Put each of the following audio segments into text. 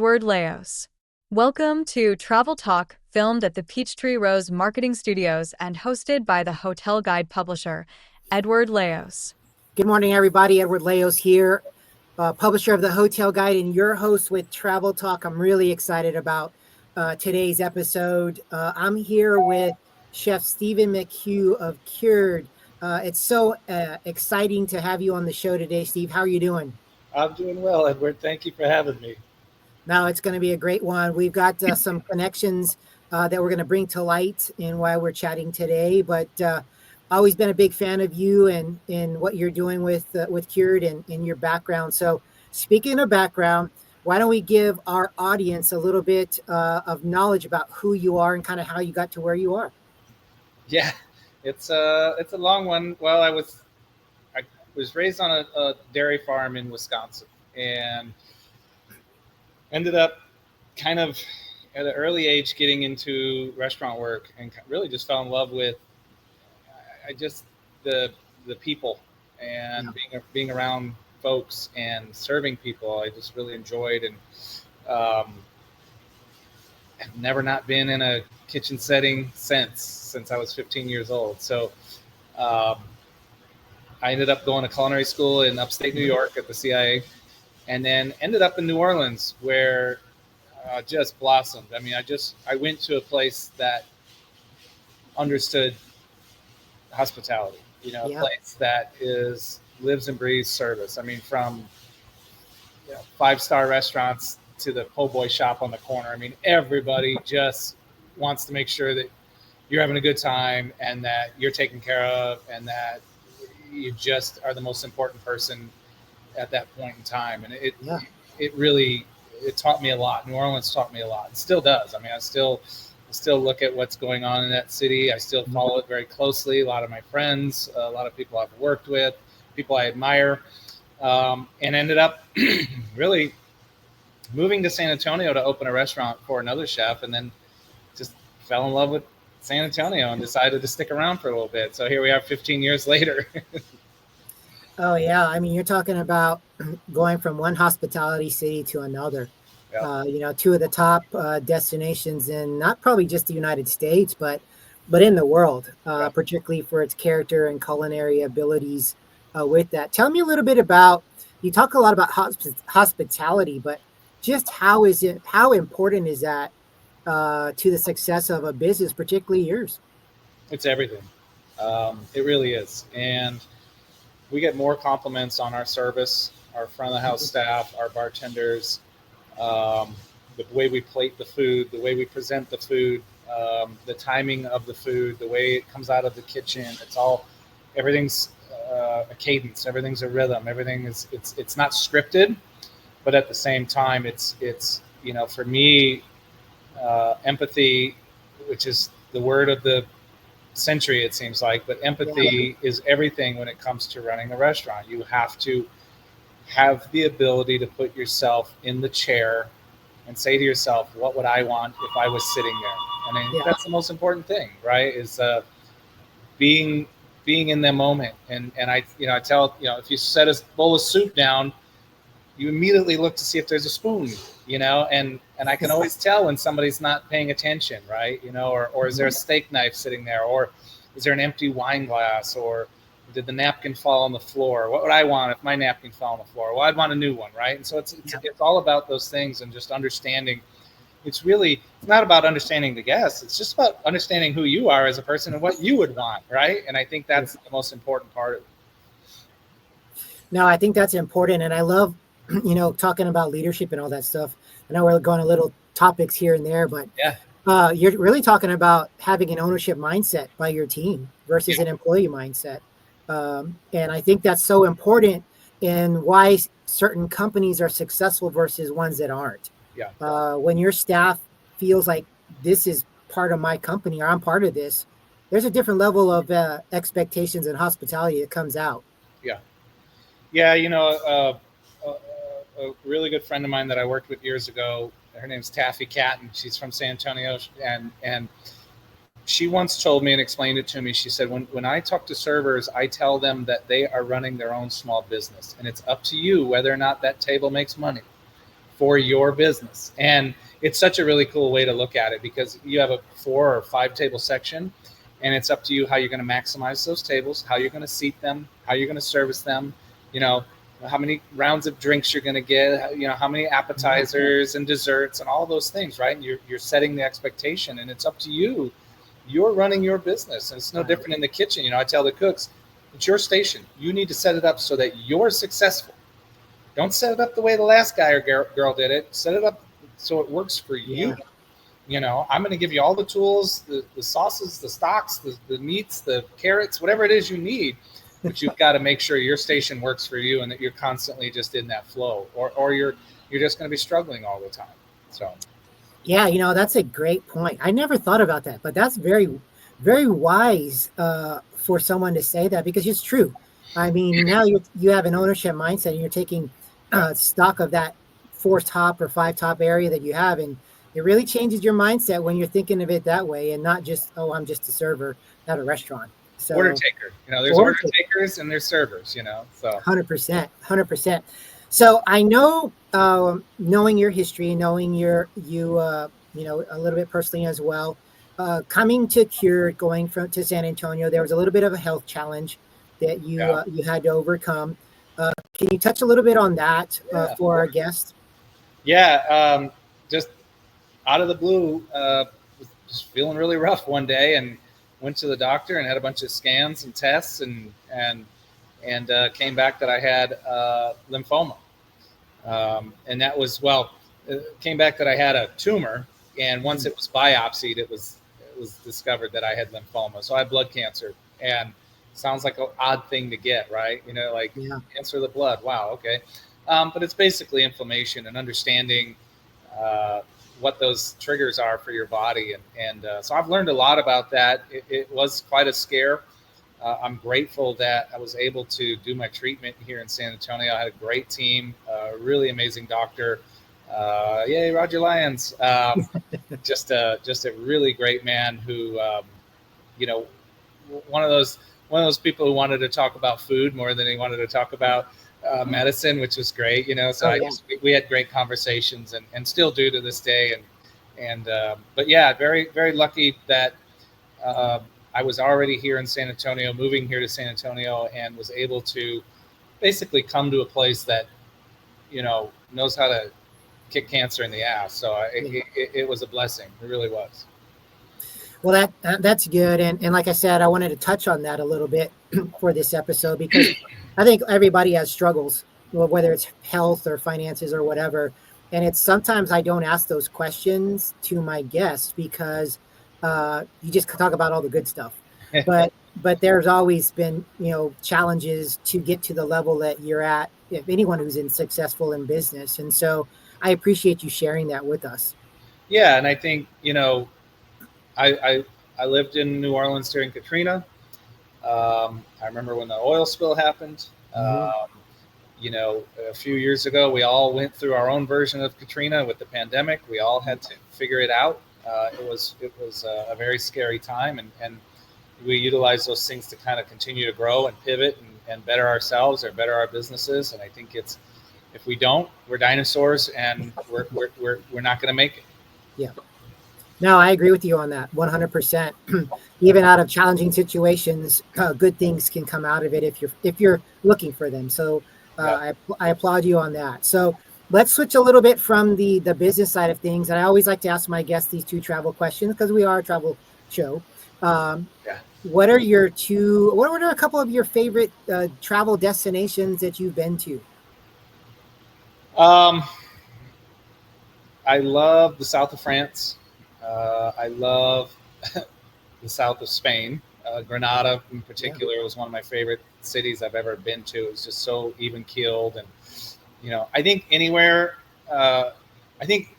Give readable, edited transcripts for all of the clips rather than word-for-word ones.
Edward Laos. Welcome to Travel Talk, filmed at the Peachtree Rose Marketing Studios and hosted by the hotel guide publisher, Edward Laos. Good morning, everybody. Edward Laos here, publisher of the Hotel Guide and your host with Travel Talk. I'm really excited about today's episode. I'm here with Chef Steven McHugh of Cured. It's so exciting to have you on the show today, Steve. How are you doing? I'm doing well, Edward. Thank you for having me. Now it's going to be a great one. We've got some connections that we're going to bring to light in why we're chatting today. But always been a big fan of you and what you're doing with Cured and in your background. So speaking of background, why don't we give our audience a little bit of knowledge about who you are and kind of how you got to where you are? Yeah, it's a long one. Well, I was raised on a dairy farm in Wisconsin and ended up kind of at an early age getting into restaurant work and really just fell in love with the people and being around folks and serving people. I just really enjoyed and have never not been in a kitchen setting since I was 15 years old. So I ended up going to culinary school in upstate New York at the CIA, and then ended up in New Orleans where just blossomed. I mean, I went to a place that understood hospitality, a place that lives and breathes service. I mean, from 5-star restaurants to the po' boy shop on the corner. I mean, everybody just wants to make sure that you're having a good time and that you're taken care of and that you just are the most important person at that point in time. And it really taught me a lot. New Orleans taught me a lot. It still does. I mean, I still look at what's going on in that city. I still follow it very closely. A lot of my friends, a lot of people I've worked with, people I admire, and ended up really moving to San Antonio to open a restaurant for another chef, and then just fell in love with San Antonio and decided to stick around for a little bit. So here we are 15 years later. Oh, yeah. I mean, you're talking about going from one hospitality city to another. Yeah. Two of the top destinations in not probably just the United States, but in the world, particularly for its character and culinary abilities with that. Tell me a little bit about, you talk a lot about hospitality, but just how important is that to the success of a business, particularly yours? It's everything. It really is. And we get more compliments on our service, our front of the house staff, our bartenders, the way we plate the food, the way we present the food, the timing of the food, the way it comes out of the kitchen. Everything's a cadence, everything's a rhythm, it's not scripted, but at the same time, it's for me, empathy, which is the word of the century, it seems like, but empathy is everything when it comes to running a restaurant. You have to have the ability to put yourself in the chair and say to yourself, what would I want if I was sitting there? And I think that's the most important thing, right? Is being in the moment. And I tell, if you set a bowl of soup down, you immediately look to see if there's a spoon, and I can always tell when somebody's not paying attention, right? Or is there a steak knife sitting there, or is there an empty wine glass, or did the napkin fall on the floor? What would I want if my napkin fell on the floor? Well, I'd want a new one, right? And so it's all about those things and just understanding. It's not about understanding the guests. It's just about understanding who you are as a person and what you would want, right? And I think that's the most important part of it. No, I think that's important. And I love, talking about leadership and all that stuff. I know we're going a little topics here and there, but you're really talking about having an ownership mindset by your team versus an employee mindset. And I think that's so important in why certain companies are successful versus ones that aren't. When your staff feels like this is part of my company or I'm part of this, there's a different level of expectations and hospitality that comes out. A really good friend of mine that I worked with years ago, her name's Taffy Catton. She's from San Antonio, and she once told me and explained it to me. She said, when I talk to servers, I tell them that they are running their own small business, and it's up to you whether or not that table makes money. for your business. And it's such a really cool way to look at it, because you have a 4 or 5 table section, and it's up to you how you're going to maximize those tables, how you're going to seat them, how you're going to service them, how many rounds of drinks you're going to get, how many appetizers and desserts and all those things, right? And you're setting the expectation, and it's up to you. You're running your business, and it's no different in the kitchen. I tell the cooks, it's your station. You need to set it up so that you're successful. Don't set it up the way the last guy or girl did it. Set it up so it works for you. I'm going to give you all the tools, the sauces, the stocks, the meats, the carrots, whatever it is you need. But you've got to make sure your station works for you, and that you're constantly just in that flow, or you're just going to be struggling all the time. So, yeah, that's a great point. I never thought about that, but that's very, very wise for someone to say that, because it's true. I mean, now you have an ownership mindset, and you're taking stock of that 4 top or 5 top area that you have, and it really changes your mindset when you're thinking of it that way, and not just, oh, I'm just a server at a restaurant. So, order taker, there's order takers and there's servers, so 100%. So I know, knowing your history, knowing you a little bit personally as well, coming to Cure, going to San Antonio, there was a little bit of a health challenge that you had to overcome. Can you touch a little bit on that for our guests? Yeah, just out of the blue, just feeling really rough one day, and went to the doctor and had a bunch of scans and tests, and came back that I had lymphoma. And that was, came back that I had a tumor, and once it was biopsied, it was discovered that I had lymphoma. So I had blood cancer, and sounds like an odd thing to get, right? Cancer of the blood. Wow, okay. But it's basically inflammation, and understanding what those triggers are for your body. And so I've learned a lot about that. It was quite a scare. I'm grateful that I was able to do my treatment here in San Antonio. I had a great team, a really amazing doctor. Yay, Roger Lyons. Just a really great man who, one of those people who wanted to talk about food more than he wanted to talk about medicine, which was great, so we had great conversations, and still do to this day. But yeah, very, very lucky that I was already here in San Antonio, moving here to San Antonio, and was able to basically come to a place that, knows how to kick cancer in the ass. So it was a blessing. It really was. Well, that's good. And like I said, I wanted to touch on that a little bit for this episode, because I think everybody has struggles, whether it's health or finances or whatever. And it's sometimes I don't ask those questions to my guests, because you just talk about all the good stuff. But there's always been, challenges to get to the level that you're at, if anyone who's successful in business. And so I appreciate you sharing that with us. Yeah. And I think, I lived in New Orleans during Katrina. I remember when the oil spill happened. A few years ago, we all went through our own version of Katrina with the pandemic. We all had to figure it out. It was a very scary time, and we utilized those things to kind of continue to grow and pivot and better ourselves or better our businesses. And I think if we don't, we're dinosaurs, and we're not going to make it. Yeah. No, I agree with you on that 100%. Even out of challenging situations, good things can come out of it if you're looking for them. So I applaud you on that. So let's switch a little bit from the business side of things. And I always like to ask my guests these 2 travel questions, because we are a travel show. What are a couple of your favorite travel destinations that you've been to? I love the south of France. I love the south of Spain. Granada in particular was one of my favorite cities I've ever been to. It was just so even keeled. And, I think anywhere, I think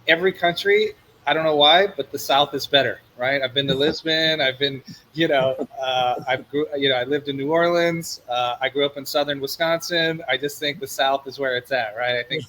every country, I don't know why, but the south is better, right? I've been to Lisbon. I've been, I lived in New Orleans. I grew up in southern Wisconsin. I just think the south is where it's at, right? I think,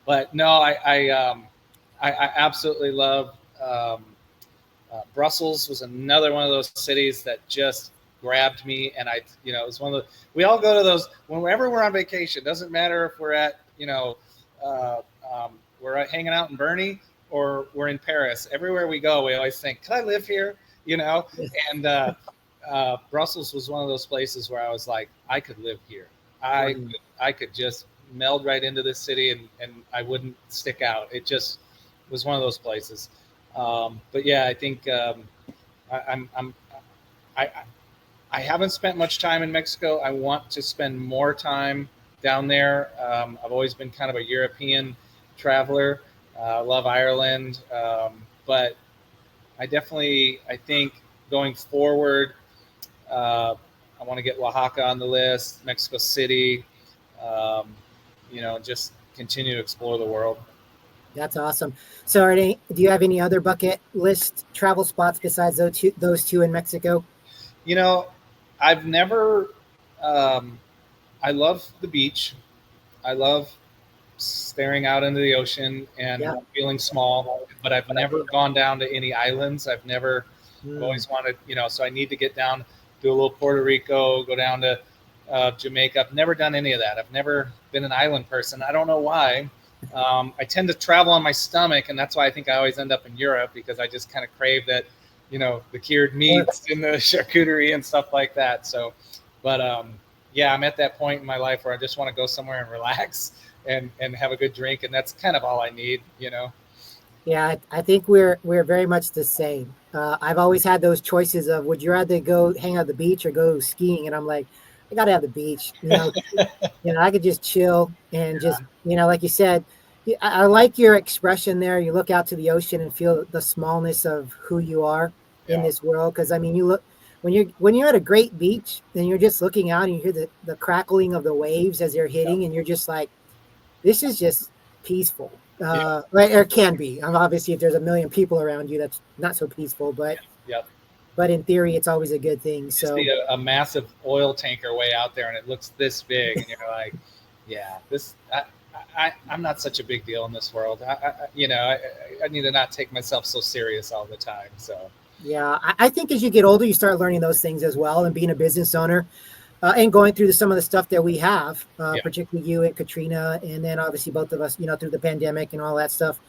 but no, I absolutely love Brussels. Was another one of those cities that just grabbed me, and it was one of the. We all go to those whenever we're on vacation. Doesn't matter if we're at we're hanging out in Burney or we're in Paris. Everywhere we go, we always think, "Could I live here?" You know. And Brussels was one of those places where I was like, I could live here. I could just meld right into this city and I wouldn't stick out. It just was one of those places. But yeah, I think I'm I, I haven't spent much time in Mexico. I want to spend more time down there. I've always been kind of a European traveler. Love Ireland, but I think going forward, I want to get Oaxaca on the list, Mexico City, just continue to explore the world. That's awesome. So do you have any other bucket list travel spots besides those two in Mexico? I've never, I love the beach. I love staring out into the ocean and feeling small, but I've never gone down to any islands. I've always wanted, so I need to get down, do a little Puerto Rico, go down to Jamaica. I've never done any of that. I've never been an island person. I don't know why. I tend to travel on my stomach, and that's why I think I always end up in Europe, because I just kind of crave that, the cured meats and the charcuterie and stuff like that. So, but I'm at that point in my life where I just want to go somewhere and relax and have a good drink, and that's kind of all I need. Yeah, I think we're very much the same. I've always had those choices of, would you rather go hang out at the beach or go skiing? And I'm like, I gotta have the beach. I could just chill and just, like you said, I like your expression there. You look out to the ocean and feel the smallness of who you are in this world. Because I mean, you look when you're at a great beach and you're just looking out and you hear the crackling of the waves as they're hitting, and you're just like, this is just peaceful. Or it can be. Obviously, if there's a million people around you, that's not so peaceful. But but in theory, it's always a good thing. So you see a massive oil tanker way out there, and it looks this big, and you're like, I'm not such a big deal in this world. I need to not take myself so serious all the time. So yeah, I think as you get older, you start learning those things as well, and being a business owner. And going through some of the stuff that we have, particularly you and Katrina, and then obviously both of us, through the pandemic and all that stuff,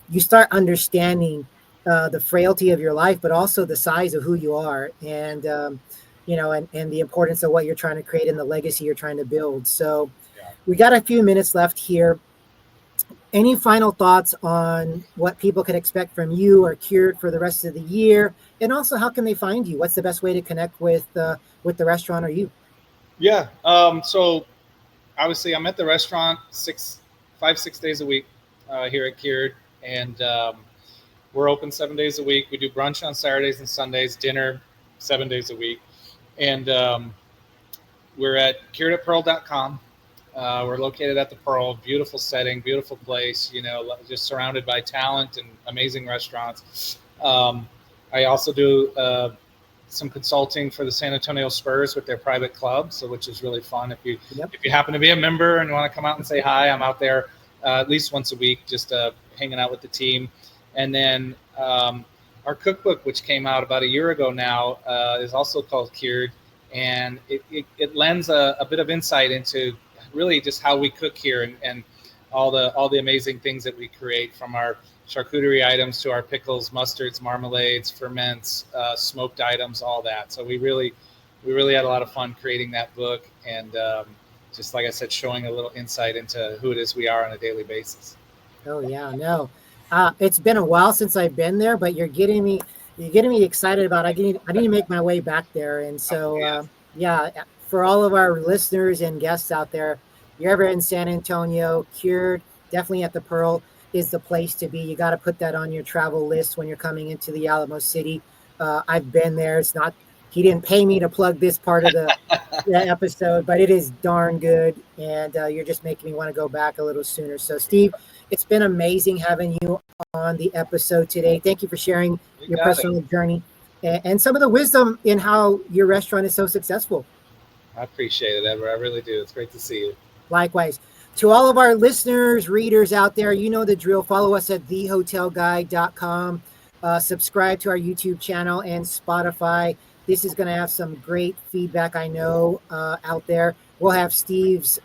you start understanding the frailty of your life, but also the size of who you are, and and the importance of what you're trying to create and the legacy you're trying to build. So we got a few minutes left here. Any final thoughts on what people can expect from you or Cured for the rest of the year? And also, how can they find you? What's the best way to connect with the restaurant or you? Yeah. So obviously I'm at the restaurant 6 days a week here at Cured, and we're open 7 days a week. We do brunch on Saturdays and Sundays, dinner 7 days a week. And we're at curedatpearl.com. We're located at the Pearl, beautiful setting, beautiful place, just surrounded by talent and amazing restaurants. I also do some consulting for the San Antonio Spurs with their private club, which is really fun. If you happen to be a member and want to come out and say hi, I'm out there at least once a week, just hanging out with the team. And then our cookbook, which came out about a year ago now, is also called Cured, and it lends a bit of insight into really just how we cook here and all the amazing things that we create, from our charcuterie items to our pickles, mustards, marmalades, ferments, smoked items, all that. So we really had a lot of fun creating that book, and just like I said, showing a little insight into who it is we are on a daily basis. Oh yeah, no, it's been a while since I've been there, but you're getting me excited about it. I need to make my way back there, and so for all of our listeners and guests out there, if you're ever in San Antonio, Cured, definitely at the Pearl is the place to be. You got to put that on your travel list when you're coming into the Alamo City. I've been there. It's not, he didn't pay me to plug this part of the episode, but it is darn good. And you're just making me want to go back a little sooner. So Steve, it's been amazing having you on the episode today. Thank you for sharing your personal journey and some of the wisdom in how your restaurant is so successful. I appreciate it, Edward. I really do. It's great to see you. Likewise. To all of our listeners, readers out there, you know the drill. Follow us at thehotelguide.com. Subscribe to our YouTube channel and Spotify. This is going to have some great feedback, I know, out there. We'll have Steve's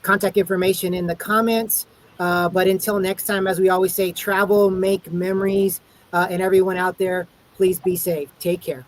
contact information in the comments. But until next time, as we always say, travel, make memories, and everyone out there, please be safe. Take care.